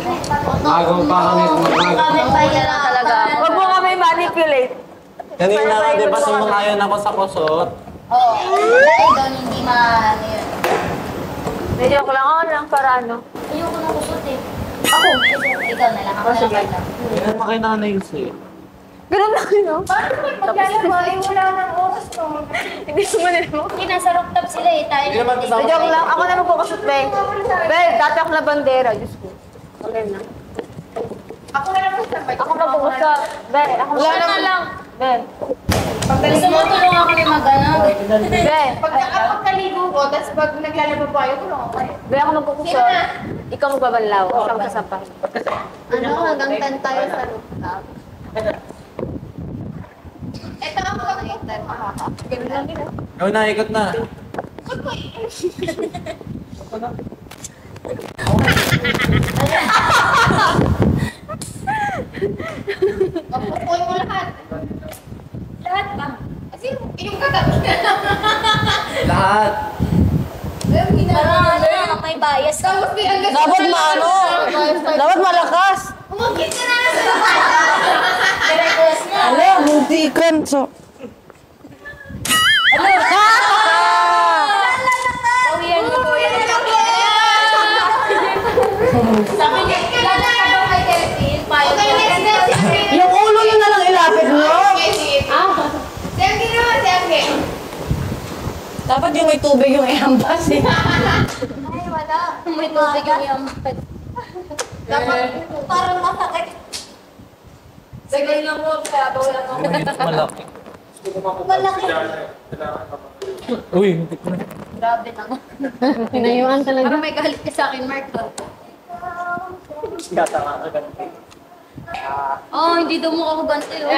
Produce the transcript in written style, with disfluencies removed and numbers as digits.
Agaw pa kami kumakagat. Kaya talaga. Huwag mo kami manipulate. Kanina nga, di ba sumangayon ako sa kusot? Oo. Dahil doon hindi ano yun. Medyo ko lang, lang para ano. Ayoko na kusot eh. Ako. Ikaw na lang. Ako na Sige. lang. Hindi naman kay nanay kasi. Ganun lang yun, no? Paano may maglalaba? Eh, wala nang oras to. Hindi ko mo. Hindi, nasa rooftop sila eh. Tayo Hindi naman kasama. Medyo ko lang, ako na magpapasot, be. Be, dati ako na bandera, Diyos ko. Okay na. Ako na lang maglalaba. Ako na magpapasot. Be, ako na lang. Be. Gusto mo tulungan kami mag-ano? Be. Pagkakaligo ko, tapos pag naglalaba po kayo, tulungan kayo. Be, ako magpapasot. Ikaw magbabanlaw. Ako ang kasampahin. Ano, hanggang 10 tayo sa rooftop. Ito ako mag-itan. Ganun lang din. Ikaw na, ikot na. Mapupuin mo lahat. Lahat ba? Kasi yung katabi na lang. Lahat. Parang may bias. Tapos binanggas. Dapat maano. Dapat malakas. Umagit ka na lang sa Direct na. Ano, muntikan. So. Bawian ko po yan. Sabi niya, kilala ka daw kay Delphine. Okay, next. Yung ulo nyo na lang ilapit mo. Siyempre naman, siyempre. Dapat yung may tubig yung ihampas eh. Ay, wala. May tubig yung yampad. Dapat parang masakit. Sige lang mo, kaya bawal ako. Malaki. Malaki. Uy, hindi ko na. Grabe naman. Pinayuan talaga. Parang may galit ka sa akin, Mark. Gata nga agad. Oh, hindi daw mo ako ganti. Oh.